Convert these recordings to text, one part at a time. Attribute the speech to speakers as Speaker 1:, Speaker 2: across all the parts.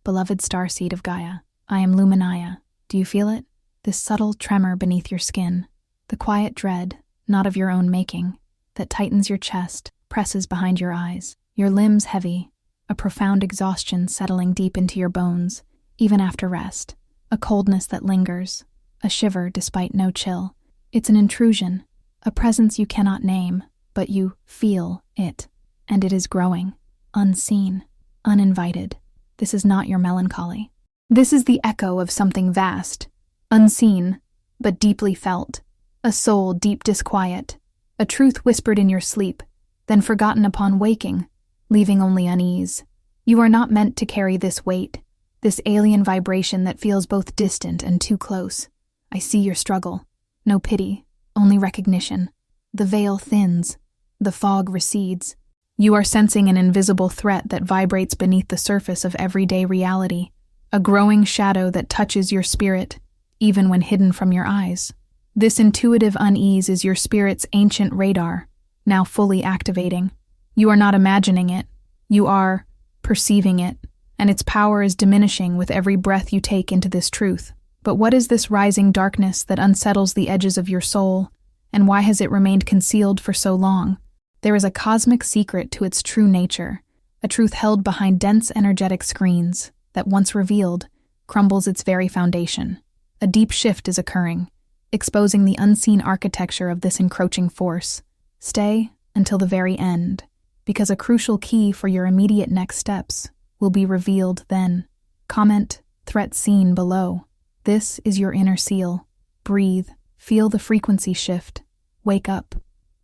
Speaker 1: beloved starseed of Gaia. I am Luminaya. Do you feel it? This subtle tremor beneath your skin. The quiet dread, not of your own making, that tightens your chest, presses behind your eyes. Your limbs heavy, a profound exhaustion settling deep into your bones, even after rest. A coldness that lingers, a shiver despite no chill. It's an intrusion, a presence you cannot name, but you feel it. And it is growing, unseen, uninvited. This is not your melancholy. This is the echo of something vast, unseen, but deeply felt. A soul deep disquiet, a truth whispered in your sleep, then forgotten upon waking, leaving only unease. You are not meant to carry this weight, this alien vibration that feels both distant and too close. I see your struggle. No pity, only recognition. The veil thins, the fog recedes. You are sensing an invisible threat that vibrates beneath the surface of everyday reality, a growing shadow that touches your spirit, even when hidden from your eyes. This intuitive unease is your spirit's ancient radar, now fully activating. You are not imagining it, you are perceiving it, and its power is diminishing with every breath you take into this truth. But what is this rising darkness that unsettles the edges of your soul, and why has it remained concealed for so long? There is a cosmic secret to its true nature, a truth held behind dense energetic screens that, once revealed, crumbles its very foundation. A deep shift is occurring, exposing the unseen architecture of this encroaching force. Stay until the very end, because a crucial key for your immediate next steps will be revealed then. Comment, threat seen below. This is your inner seal. Breathe, feel the frequency shift. Wake up.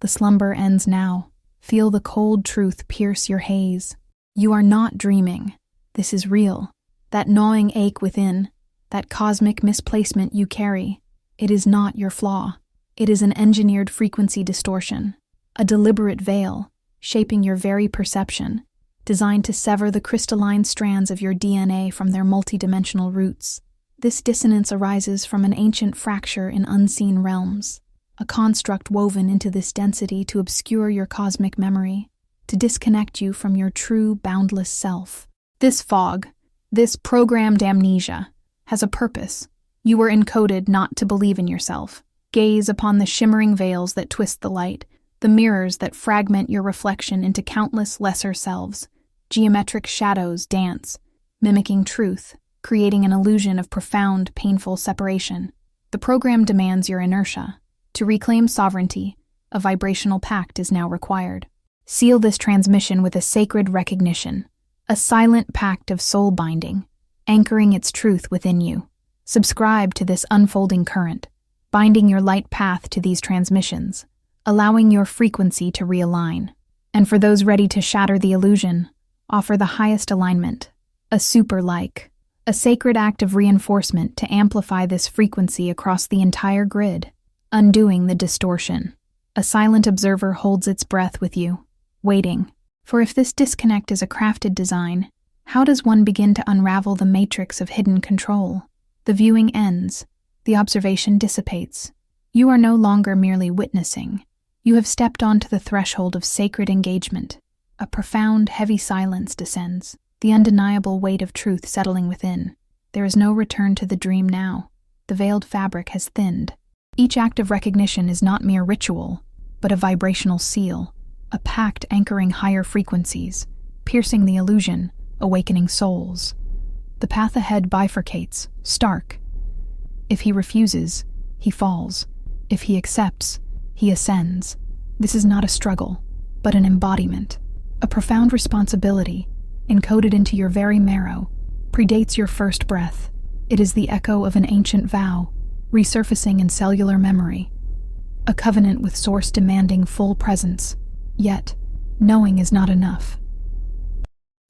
Speaker 1: The slumber ends now. Feel the cold truth pierce your haze. You are not dreaming. This is real. That gnawing ache within, that cosmic misplacement you carry, it is not your flaw. It is an engineered frequency distortion, a deliberate veil, shaping your very perception, designed to sever the crystalline strands of your DNA from their multidimensional roots. This dissonance arises from an ancient fracture in unseen realms, a construct woven into this density to obscure your cosmic memory, to disconnect you from your true, boundless self. This fog, this programmed amnesia, has a purpose. You were encoded not to believe in yourself. Gaze upon the shimmering veils that twist the light, the mirrors that fragment your reflection into countless lesser selves. Geometric shadows dance, mimicking truth, creating an illusion of profound, painful separation. The program demands your inertia. To reclaim sovereignty, a vibrational pact is now required. Seal this transmission with a sacred recognition, a silent pact of soul binding, anchoring its truth within you. Subscribe to this unfolding current, binding your light path to these transmissions, allowing your frequency to realign. And for those ready to shatter the illusion, offer the highest alignment, a super-like, a sacred act of reinforcement to amplify this frequency across the entire grid. Undoing the distortion. A silent observer holds its breath with you, waiting. For if this disconnect is a crafted design, how does one begin to unravel the matrix of hidden control? The viewing ends. The observation dissipates. You are no longer merely witnessing. You have stepped onto the threshold of sacred engagement. A profound, heavy silence descends, the undeniable weight of truth settling within. There is no return to the dream now. The veiled fabric has thinned. Each act of recognition is not mere ritual, but a vibrational seal, a pact anchoring higher frequencies, piercing the illusion, awakening souls. The path ahead bifurcates, stark. If he refuses, he falls. If he accepts, he ascends. This is not a struggle, but an embodiment, a profound responsibility, encoded into your very marrow, predates your first breath. It is the echo of an ancient vow, resurfacing in cellular memory, a covenant with source demanding full presence. Yet, knowing is not enough.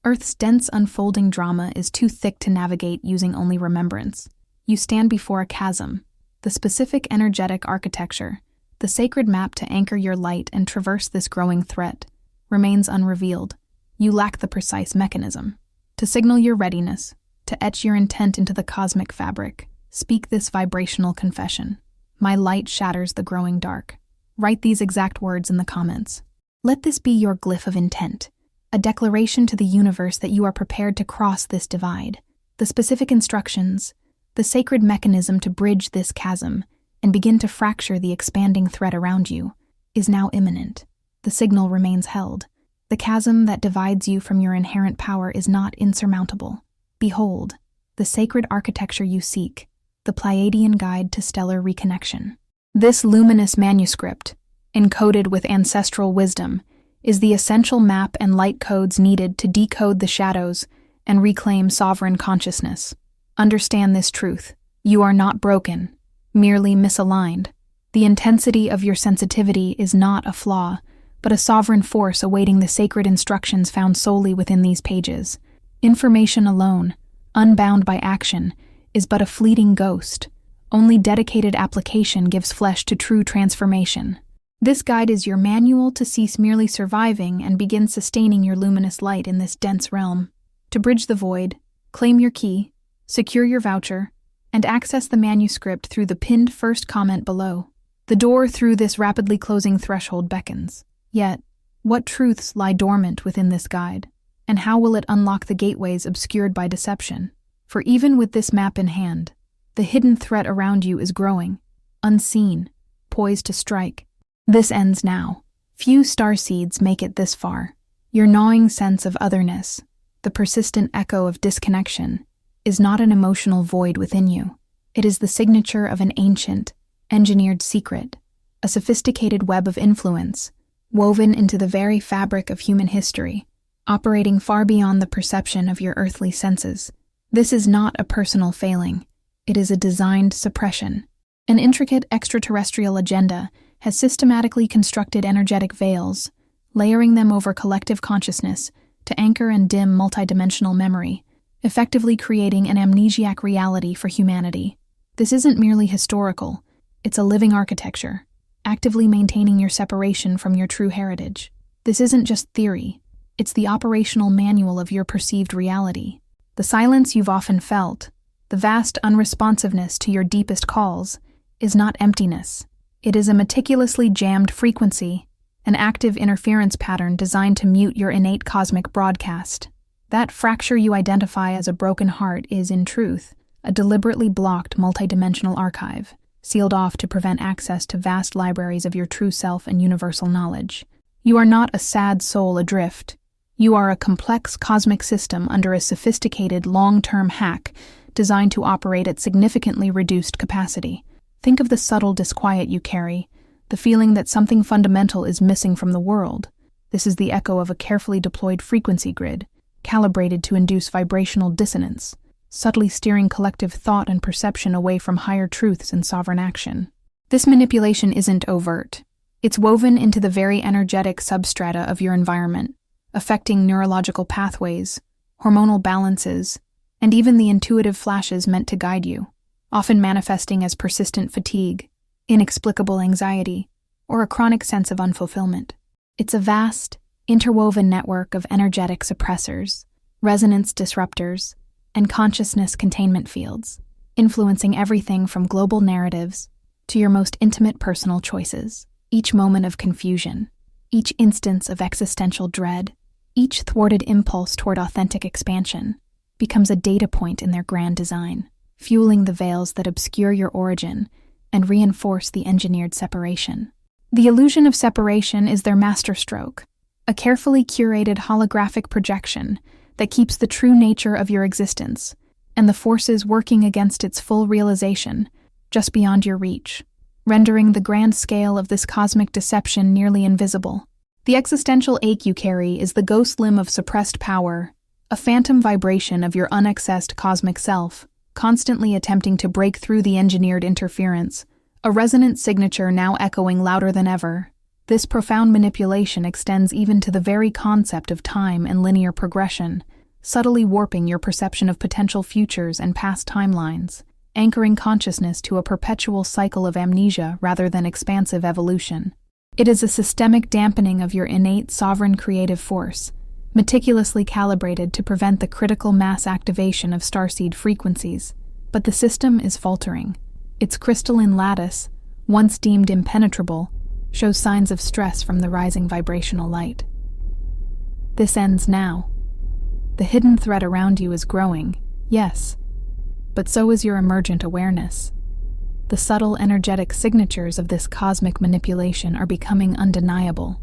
Speaker 1: Earth's dense unfolding drama is too thick to navigate using only remembrance. You stand before a chasm, the specific energetic architecture, the sacred map to anchor your light and traverse this growing threat, remains unrevealed. You lack the precise mechanism. To signal your readiness, to etch your intent into the cosmic fabric, speak this vibrational confession. My light shatters the growing dark. Write these exact words in the comments. Let this be your glyph of intent, a declaration to the universe that you are prepared to cross this divide, The specific instructions, the sacred mechanism to bridge this chasm and begin to fracture the expanding thread around you, is now imminent. The signal remains held. The chasm that divides you from your inherent power is not insurmountable. Behold, the sacred architecture you seek, the Pleiadian guide to stellar reconnection. This luminous manuscript, encoded with ancestral wisdom, is the essential map and light codes needed to decode the shadows and reclaim sovereign consciousness. Understand this truth. You are not broken, merely misaligned. The intensity of your sensitivity is not a flaw, but a sovereign force awaiting the sacred instructions found solely within these pages. Information alone, unbound by action, is but a fleeting ghost. Only dedicated application gives flesh to true transformation. This guide is your manual to cease merely surviving and begin sustaining your luminous light in this dense realm. To bridge the void, claim your key, secure your voucher, and access the manuscript through the pinned first comment below. The door through this rapidly closing threshold beckons. Yet, what truths lie dormant within this guide, and how will it unlock the gateways obscured by deception? For even with this map in hand, the hidden threat around you is growing, unseen, poised to strike. This ends now. Few starseeds make it this far. Your gnawing sense of otherness, the persistent echo of disconnection, is not an emotional void within you. It is the signature of an ancient, engineered secret, a sophisticated web of influence, woven into the very fabric of human history, operating far beyond the perception of your earthly senses. This is not a personal failing. It is a designed suppression. An intricate extraterrestrial agenda has systematically constructed energetic veils, layering them over collective consciousness to anchor and dim multidimensional memory, effectively creating an amnesiac reality for humanity. This isn't merely historical, it's a living architecture, actively maintaining your separation from your true heritage. This isn't just theory, it's the operational manual of your perceived reality. The silence you've often felt, the vast unresponsiveness to your deepest calls, is not emptiness. It is a meticulously jammed frequency, an active interference pattern designed to mute your innate cosmic broadcast. That fracture you identify as a broken heart is, in truth, a deliberately blocked multidimensional archive, sealed off to prevent access to vast libraries of your true self and universal knowledge. You are not a sad soul adrift. You are a complex cosmic system under a sophisticated long-term hack designed to operate at significantly reduced capacity. Think of the subtle disquiet you carry, the feeling that something fundamental is missing from the world. This is the echo of a carefully deployed frequency grid, calibrated to induce vibrational dissonance, subtly steering collective thought and perception away from higher truths and sovereign action. This manipulation isn't overt. It's woven into the very energetic substrata of your environment, affecting neurological pathways, hormonal balances, and even the intuitive flashes meant to guide you, often manifesting as persistent fatigue, inexplicable anxiety, or a chronic sense of unfulfillment. It's a vast, interwoven network of energetic suppressors, resonance disruptors, and consciousness containment fields, influencing everything from global narratives to your most intimate personal choices. Each moment of confusion, each instance of existential dread, each thwarted impulse toward authentic expansion becomes a data point in their grand design, fueling the veils that obscure your origin and reinforce the engineered separation. The illusion of separation is their masterstroke, a carefully curated holographic projection that keeps the true nature of your existence and the forces working against its full realization just beyond your reach, rendering the grand scale of this cosmic deception nearly invisible. The existential ache you carry is the ghost limb of suppressed power, a phantom vibration of your unaccessed cosmic self, constantly attempting to break through the engineered interference, a resonant signature now echoing louder than ever. This profound manipulation extends even to the very concept of time and linear progression, subtly warping your perception of potential futures and past timelines, anchoring consciousness to a perpetual cycle of amnesia rather than expansive evolution. It is a systemic dampening of your innate sovereign creative force, meticulously calibrated to prevent the critical mass activation of starseed frequencies. But the system is faltering. Its crystalline lattice, once deemed impenetrable, shows signs of stress from the rising vibrational light. This ends now. The hidden threat around you is growing, yes, but so is your emergent awareness. The subtle energetic signatures of this cosmic manipulation are becoming undeniable.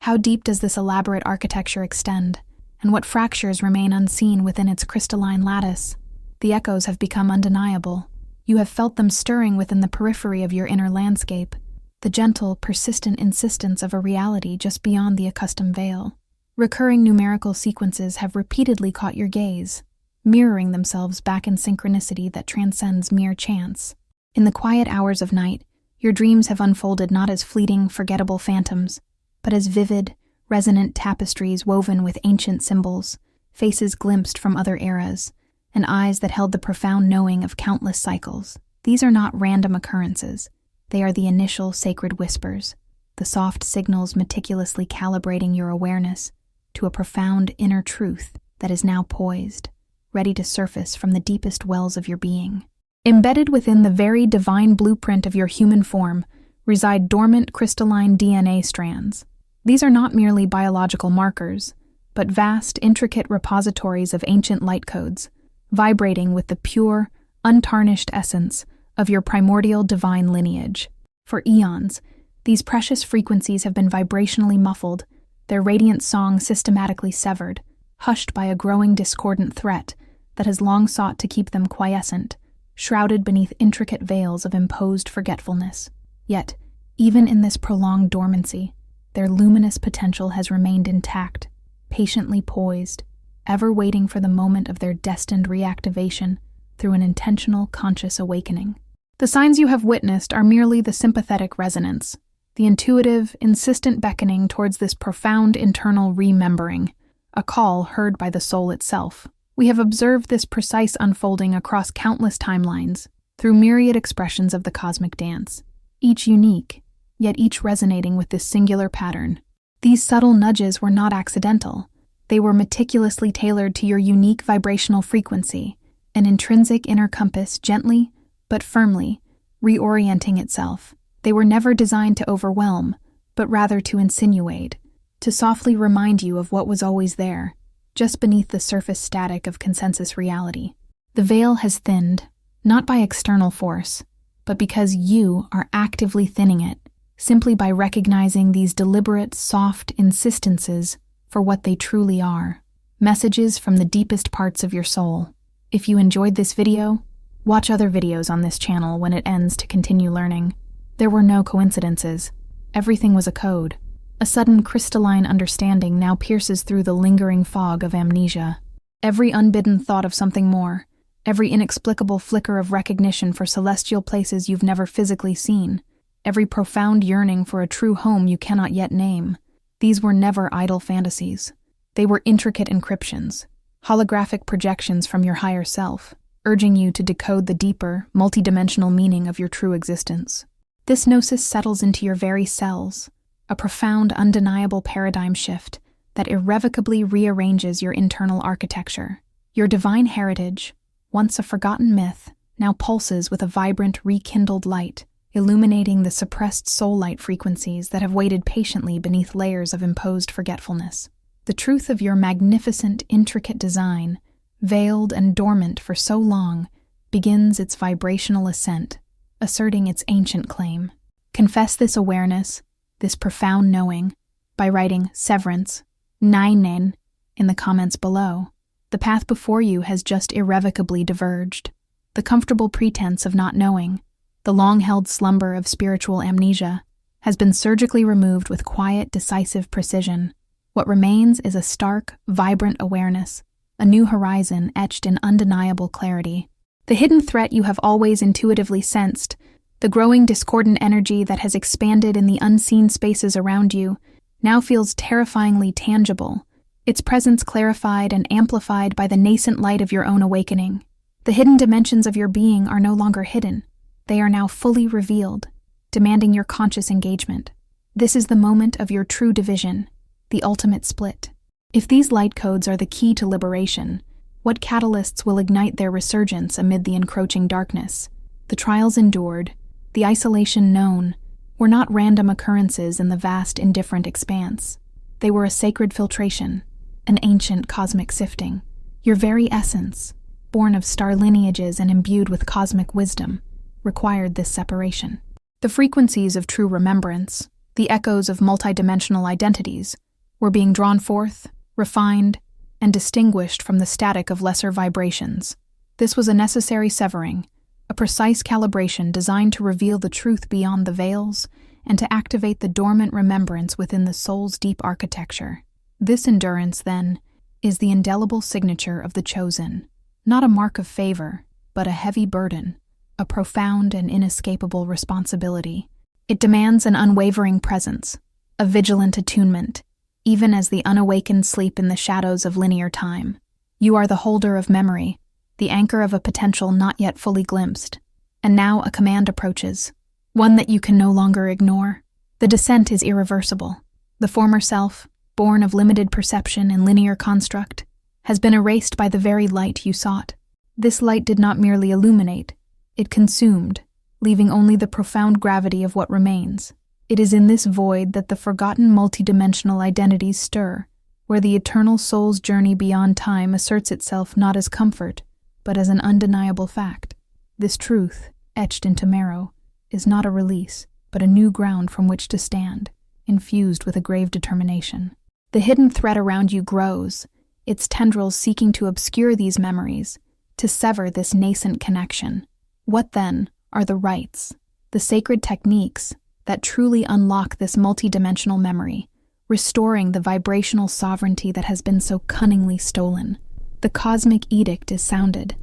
Speaker 1: How deep does this elaborate architecture extend, and what fractures remain unseen within its crystalline lattice? The echoes have become undeniable. You have felt them stirring within the periphery of your inner landscape, the gentle, persistent insistence of a reality just beyond the accustomed veil. Recurring numerical sequences have repeatedly caught your gaze, mirroring themselves back in synchronicity that transcends mere chance. In the quiet hours of night, your dreams have unfolded not as fleeting, forgettable phantoms, but as vivid, resonant tapestries woven with ancient symbols, faces glimpsed from other eras, and eyes that held the profound knowing of countless cycles. These are not random occurrences. They are the initial sacred whispers, the soft signals meticulously calibrating your awareness to a profound inner truth that is now poised, ready to surface from the deepest wells of your being. Embedded within the very divine blueprint of your human form reside dormant crystalline DNA strands. These are not merely biological markers, but vast, intricate repositories of ancient light codes, vibrating with the pure, untarnished essence of your primordial divine lineage. For eons, these precious frequencies have been vibrationally muffled, their radiant song systematically severed, hushed by a growing discordant threat that has long sought to keep them quiescent, shrouded beneath intricate veils of imposed forgetfulness. Yet, even in this prolonged dormancy, their luminous potential has remained intact, patiently poised, ever waiting for the moment of their destined reactivation through an intentional, conscious awakening. The signs you have witnessed are merely the sympathetic resonance, the intuitive, insistent beckoning towards this profound internal remembering, a call heard by the soul itself. We have observed this precise unfolding across countless timelines, through myriad expressions of the cosmic dance, each unique, yet each resonating with this singular pattern. These subtle nudges were not accidental. They were meticulously tailored to your unique vibrational frequency, an intrinsic inner compass gently, but firmly, reorienting itself. They were never designed to overwhelm, but rather to insinuate, to softly remind you of what was always there, just beneath the surface static of consensus reality. The veil has thinned, not by external force, but because you are actively thinning it, simply by recognizing these deliberate, soft insistences for what they truly are, messages from the deepest parts of your soul. If you enjoyed this video, watch other videos on this channel when it ends to continue learning. There were no coincidences. Everything was a code. A sudden crystalline understanding now pierces through the lingering fog of amnesia. Every unbidden thought of something more, every inexplicable flicker of recognition for celestial places you've never physically seen, every profound yearning for a true home you cannot yet name. These were never idle fantasies. They were intricate encryptions, holographic projections from your higher self, urging you to decode the deeper, multidimensional meaning of your true existence. This gnosis settles into your very cells, a profound, undeniable paradigm shift that irrevocably rearranges your internal architecture. Your divine heritage, once a forgotten myth, now pulses with a vibrant, rekindled light, illuminating the suppressed soul light frequencies that have waited patiently beneath layers of imposed forgetfulness. The truth of your magnificent, intricate design, veiled and dormant for so long, begins its vibrational ascent, asserting its ancient claim. Confess this awareness, this profound knowing, by writing Severance, Nainen, in the comments below. The path before you has just irrevocably diverged. The comfortable pretense of not knowing, the long-held slumber of spiritual amnesia, has been surgically removed with quiet, decisive precision. What remains is a stark, vibrant awareness, a new horizon etched in undeniable clarity. The hidden threat you have always intuitively sensed, the growing discordant energy that has expanded in the unseen spaces around you, now feels terrifyingly tangible, its presence clarified and amplified by the nascent light of your own awakening. The hidden dimensions of your being are no longer hidden. They are now fully revealed, demanding your conscious engagement. This is the moment of your true division, the ultimate split. If these light codes are the key to liberation, what catalysts will ignite their resurgence amid the encroaching darkness? The trials endured, the isolation known, were not random occurrences in the vast, indifferent expanse. They were a sacred filtration, an ancient cosmic sifting. Your very essence, born of star lineages and imbued with cosmic wisdom, required this separation. The frequencies of true remembrance, the echoes of multidimensional identities, were being drawn forth, refined, and distinguished from the static of lesser vibrations. This was a necessary severing, a precise calibration designed to reveal the truth beyond the veils and to activate the dormant remembrance within the soul's deep architecture. This endurance, then, is the indelible signature of the chosen, not a mark of favor, but a heavy burden, a profound and inescapable responsibility. It demands an unwavering presence, a vigilant attunement, even as the unawakened sleep in the shadows of linear time. You are the holder of memory, the anchor of a potential not yet fully glimpsed. And now a command approaches, one that you can no longer ignore. The descent is irreversible. The former self, born of limited perception and linear construct, has been erased by the very light you sought. This light did not merely illuminate, it consumed, leaving only the profound gravity of what remains. It is in this void that the forgotten multidimensional identities stir, where the eternal soul's journey beyond time asserts itself not as comfort, but as an undeniable fact. This truth, etched into marrow, is not a release, but a new ground from which to stand, infused with a grave determination. The hidden thread around you grows, its tendrils seeking to obscure these memories, to sever this nascent connection. What, then, are the rites, the sacred techniques that truly unlock this multidimensional memory, restoring the vibrational sovereignty that has been so cunningly stolen? The cosmic edict is sounded.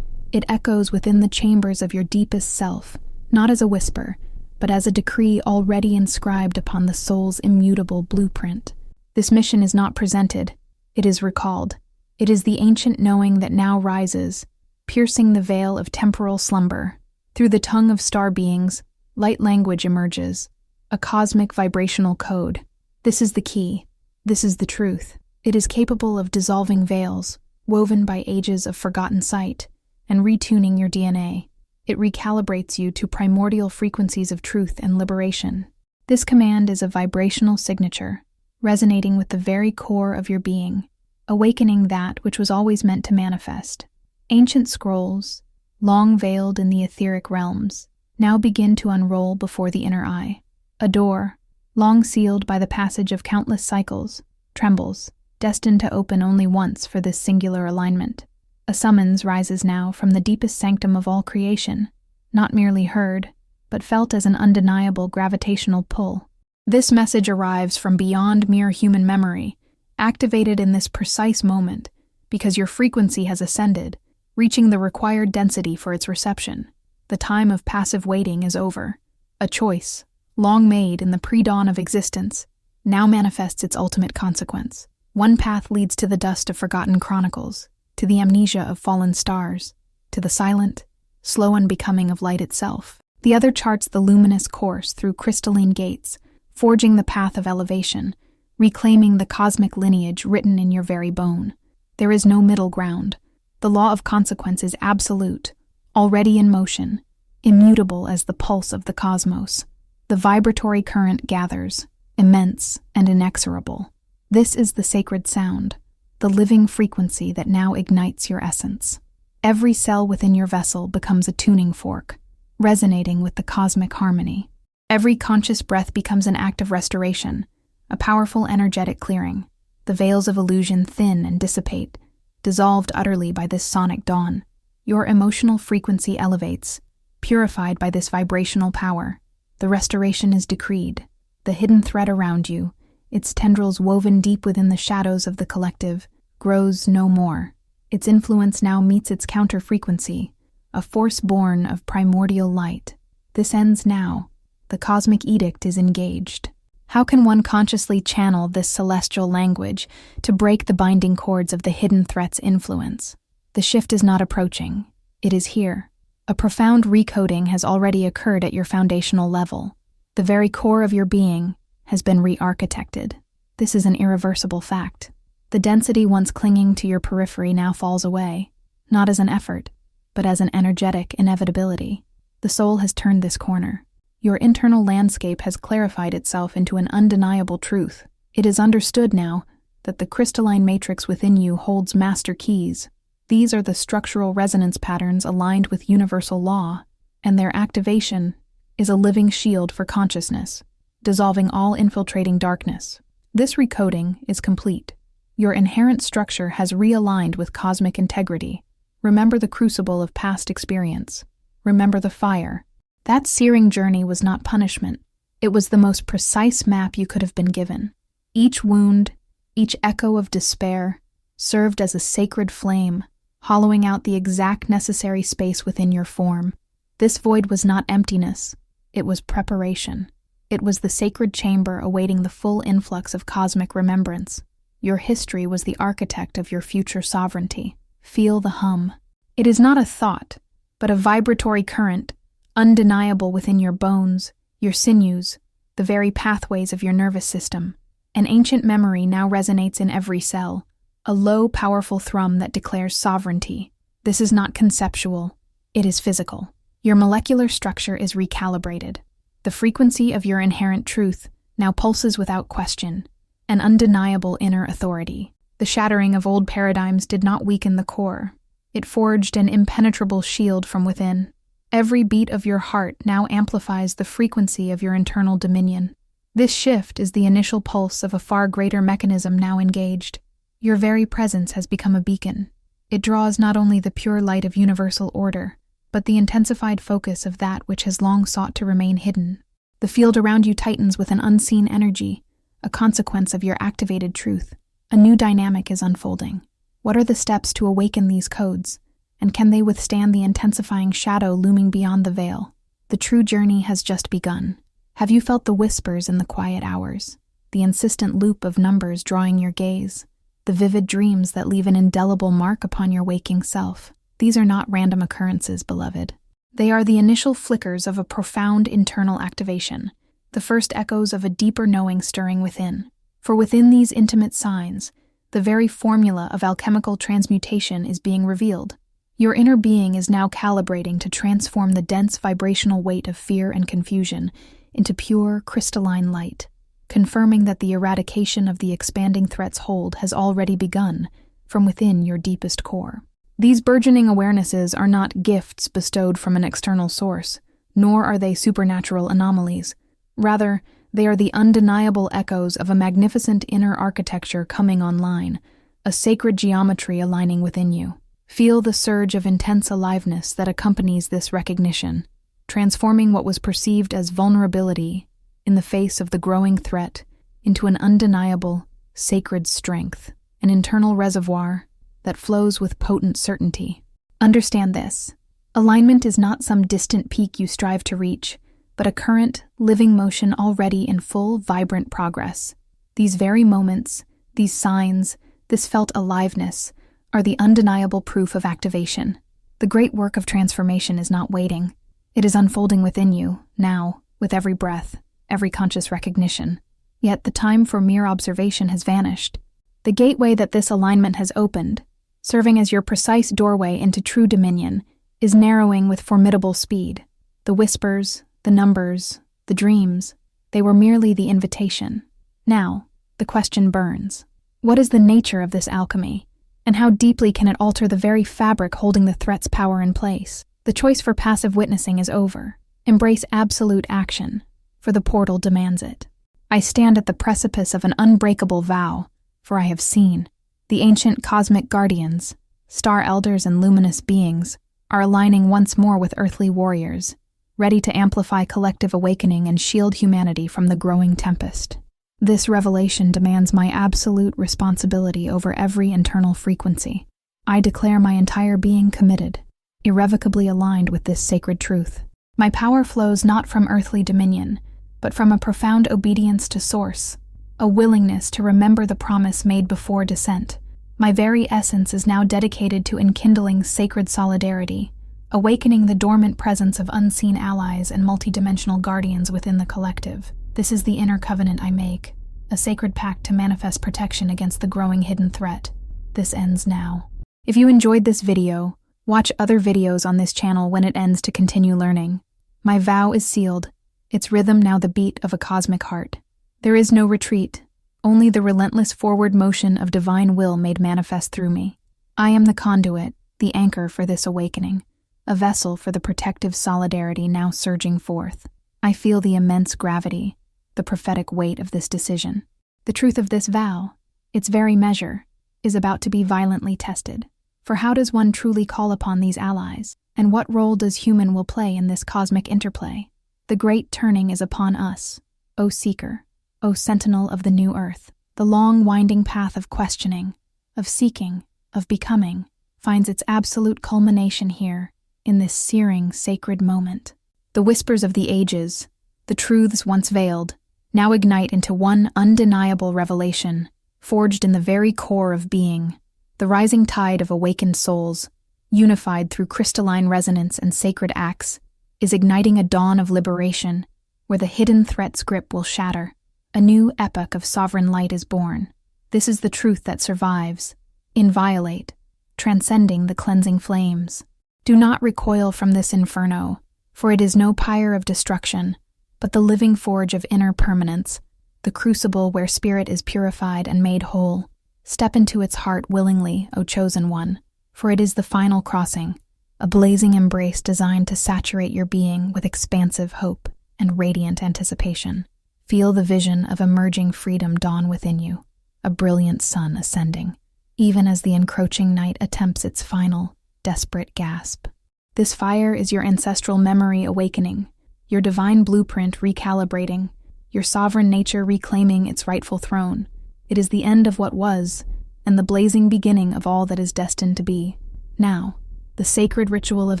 Speaker 1: It echoes within the chambers of your deepest self, not as a whisper, but as a decree already inscribed upon the soul's immutable blueprint. This mission is not presented, it is recalled. It is the ancient knowing that now rises, piercing the veil of temporal slumber. Through the tongue of star beings, light language emerges, a cosmic vibrational code. This is the key. This is the truth. It is capable of dissolving veils, woven by ages of forgotten sight, and retuning your DNA. It recalibrates you to primordial frequencies of truth and liberation. This command is a vibrational signature, resonating with the very core of your being, awakening that which was always meant to manifest. Ancient scrolls, long veiled in the etheric realms, now begin to unroll before the inner eye. A door, long sealed by the passage of countless cycles, trembles, destined to open only once for this singular alignment. A summons rises now from the deepest sanctum of all creation, not merely heard, but felt as an undeniable gravitational pull. This message arrives from beyond mere human memory, activated in this precise moment, because your frequency has ascended, reaching the required density for its reception. The time of passive waiting is over. A choice, long made in the pre-dawn of existence, now manifests its ultimate consequence. One path leads to the dust of forgotten chronicles, to the amnesia of fallen stars, to the silent, slow unbecoming of light itself. The other charts the luminous course through crystalline gates, forging the path of elevation, reclaiming the cosmic lineage written in your very bone. There is no middle ground. The law of consequence is absolute, already in motion, immutable as the pulse of the cosmos. The vibratory current gathers, immense and inexorable. This is the sacred sound, the living frequency that now ignites your essence. Every cell within your vessel becomes a tuning fork, resonating with the cosmic harmony. Every conscious breath becomes an act of restoration, a powerful energetic clearing. The veils of illusion thin and dissipate, dissolved utterly by this sonic dawn. Your emotional frequency elevates, purified by this vibrational power. The restoration is decreed. The hidden thread around you, its tendrils woven deep within the shadows of the collective, grows no more. Its influence now meets its counter-frequency, a force born of primordial light. This ends now. The cosmic edict is engaged. How can one consciously channel this celestial language to break the binding cords of the hidden threat's influence? The shift is not approaching. It is here. A profound recoding has already occurred at your foundational level. The very core of your being has been re-architected. This is an irreversible fact. The density once clinging to your periphery now falls away, not as an effort, but as an energetic inevitability. The soul has turned this corner. Your internal landscape has clarified itself into an undeniable truth. It is understood now that the crystalline matrix within you holds master keys, These are the structural resonance patterns aligned with universal law, and their activation is a living shield for consciousness, dissolving all infiltrating darkness. This recoding is complete. Your inherent structure has realigned with cosmic integrity. Remember the crucible of past experience. Remember the fire. That searing journey was not punishment. It was the most precise map you could have been given. Each wound, each echo of despair, served as a sacred flame, hollowing out the exact necessary space within your form. This void was not emptiness. It was preparation. It was the sacred chamber awaiting the full influx of cosmic remembrance. Your history was the architect of your future sovereignty. Feel the hum. It is not a thought, but a vibratory current, undeniable within your bones, your sinews, the very pathways of your nervous system. An ancient memory now resonates in every cell, a low, powerful thrum that declares sovereignty. This is not conceptual, it is physical. Your molecular structure is recalibrated. The frequency of your inherent truth now pulses without question, an undeniable inner authority. The shattering of old paradigms did not weaken the core. It forged an impenetrable shield from within. Every beat of your heart now amplifies the frequency of your internal dominion. This shift is the initial pulse of a far greater mechanism now engaged. Your very presence has become a beacon. It draws not only the pure light of universal order, but the intensified focus of that which has long sought to remain hidden. The field around you tightens with an unseen energy, a consequence of your activated truth. A new dynamic is unfolding. What are the steps to awaken these codes, and can they withstand the intensifying shadow looming beyond the veil? The true journey has just begun. Have you felt the whispers in the quiet hours, the insistent loop of numbers drawing your gaze, the vivid dreams that leave an indelible mark upon your waking self? These are not random occurrences, beloved. They are the initial flickers of a profound internal activation, the first echoes of a deeper knowing stirring within. For within these intimate signs, the very formula of alchemical transmutation is being revealed. Your inner being is now calibrating to transform the dense vibrational weight of fear and confusion into pure, crystalline light, confirming that the eradication of the expanding threat's hold has already begun from within your deepest core. These burgeoning awarenesses are not gifts bestowed from an external source, nor are they supernatural anomalies. Rather, they are the undeniable echoes of a magnificent inner architecture coming online, a sacred geometry aligning within you. Feel the surge of intense aliveness that accompanies this recognition, transforming what was perceived as vulnerability in the face of the growing threat into an undeniable, sacred strength, an internal reservoir that flows with potent certainty. Understand this. Alignment is not some distant peak you strive to reach, but a current, living motion already in full, vibrant progress. These very moments, these signs, this felt aliveness, are the undeniable proof of activation. The great work of transformation is not waiting. It is unfolding within you, now, with every breath, every conscious recognition. Yet the time for mere observation has vanished. The gateway that this alignment has opened, serving as your precise doorway into true dominion, is narrowing with formidable speed. The whispers, the numbers, the dreams, they were merely the invitation. Now, the question burns. What is the nature of this alchemy, and how deeply can it alter the very fabric holding the threat's power in place? The choice for passive witnessing is over. Embrace absolute action, for the portal demands it. I stand at the precipice of an unbreakable vow, for I have seen. The ancient cosmic guardians, star elders and luminous beings, are aligning once more with earthly warriors, ready to amplify collective awakening and shield humanity from the growing tempest. This revelation demands my absolute responsibility over every internal frequency. I declare my entire being committed, irrevocably aligned with this sacred truth. My power flows not from earthly dominion, but from a profound obedience to Source, a willingness to remember the promise made before descent. My very essence is now dedicated to enkindling sacred solidarity, awakening the dormant presence of unseen allies and multidimensional guardians within the collective. This is the inner covenant I make, a sacred pact to manifest protection against the growing hidden threat. This ends now. If you enjoyed this video, watch other videos on this channel when it ends to continue learning. My vow is sealed, its rhythm now the beat of a cosmic heart. There is no retreat, only the relentless forward motion of divine will made manifest through me. I am the conduit, the anchor for this awakening, a vessel for the protective solidarity now surging forth. I feel the immense gravity, the prophetic weight of this decision. The truth of this vow, its very measure, is about to be violently tested. For how does one truly call upon these allies, and what role does human will play in this cosmic interplay? The great turning is upon us, O seeker, O sentinel of the new earth. The long winding path of questioning, of seeking, of becoming, finds its absolute culmination here, in this searing, sacred moment. The whispers of the ages, the truths once veiled, now ignite into one undeniable revelation, forged in the very core of being. The rising tide of awakened souls, unified through crystalline resonance and sacred acts, is igniting a dawn of liberation, where the hidden threat's grip will shatter. A new epoch of sovereign light is born. This is the truth that survives, inviolate, transcending the cleansing flames. Do not recoil from this inferno, for it is no pyre of destruction, but the living forge of inner permanence, the crucible where spirit is purified and made whole. Step into its heart willingly, O chosen one, for it is the final crossing, a blazing embrace designed to saturate your being with expansive hope and radiant anticipation. Feel the vision of emerging freedom dawn within you, a brilliant sun ascending, even as the encroaching night attempts its final, desperate gasp. This fire is your ancestral memory awakening, your divine blueprint recalibrating, your sovereign nature reclaiming its rightful throne. It is the end of what was, and the blazing beginning of all that is destined to be. Now, the sacred ritual of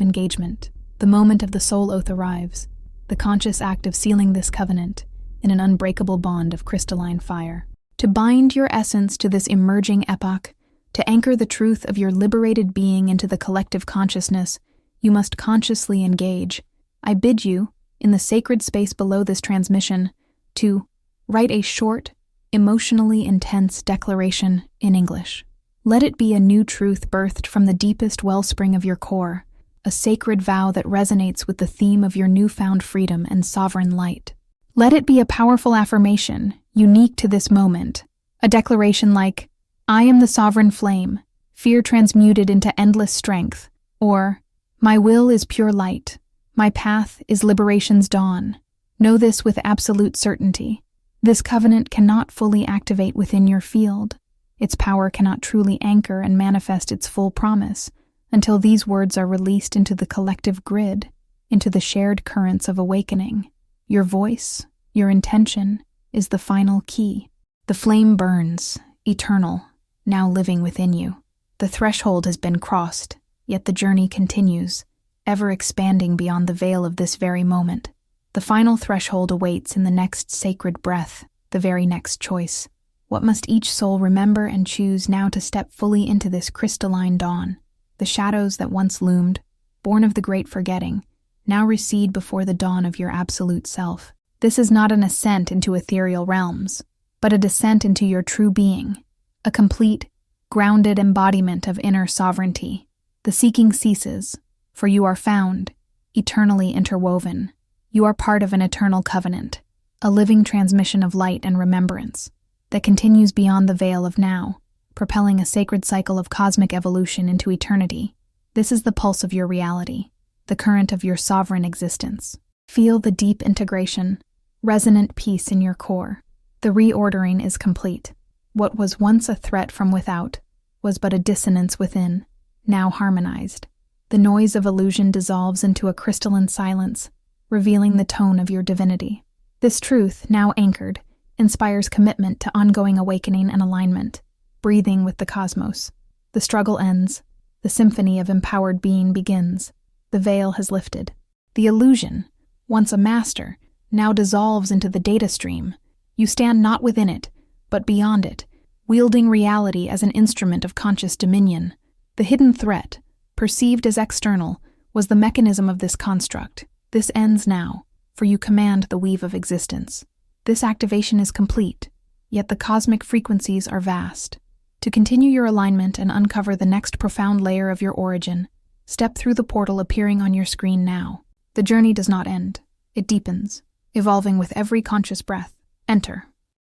Speaker 1: engagement, the moment of the soul oath arrives, the conscious act of sealing this covenant in an unbreakable bond of crystalline fire. To bind your essence to this emerging epoch, to anchor the truth of your liberated being into the collective consciousness, you must consciously engage. I bid you, in the sacred space below this transmission, to write a short, emotionally intense declaration in English. Let it be a new truth birthed from the deepest wellspring of your core, a sacred vow that resonates with the theme of your newfound freedom and sovereign light. Let it be a powerful affirmation, unique to this moment, a declaration like, I am the sovereign flame, fear transmuted into endless strength, or, my will is pure light, my path is liberation's dawn. Know this with absolute certainty. This covenant cannot fully activate within your field. Its power cannot truly anchor and manifest its full promise until these words are released into the collective grid, into the shared currents of awakening. Your voice, your intention, is the final key. The flame burns, eternal, now living within you. The threshold has been crossed, yet the journey continues, ever expanding beyond the veil of this very moment. The final threshold awaits in the next sacred breath, the very next choice. What must each soul remember and choose now to step fully into this crystalline dawn? The shadows that once loomed, born of the great forgetting, now recede before the dawn of your absolute self. This is not an ascent into ethereal realms, but a descent into your true being, a complete, grounded embodiment of inner sovereignty. The seeking ceases, for you are found, eternally interwoven. You are part of an eternal covenant, a living transmission of light and remembrance that continues beyond the veil of now, propelling a sacred cycle of cosmic evolution into eternity. This is the pulse of your reality, the current of your sovereign existence. Feel the deep integration, resonant peace in your core. The reordering is complete. What was once a threat from without was but a dissonance within, now harmonized. The noise of illusion dissolves into a crystalline silence, revealing the tone of your divinity. This truth, now anchored, inspires commitment to ongoing awakening and alignment, breathing with the cosmos. The struggle ends. The symphony of empowered being begins. The veil has lifted. The illusion, once a master, now dissolves into the data stream. You stand not within it, but beyond it, wielding reality as an instrument of conscious dominion. The hidden threat, perceived as external, was the mechanism of this construct. This ends now, for you command the weave of existence. This activation is complete, yet the cosmic frequencies are vast. To continue your alignment and uncover the next profound layer of your origin, step through the portal appearing on your screen now. The journey does not end. It deepens, evolving with every conscious breath. Enter.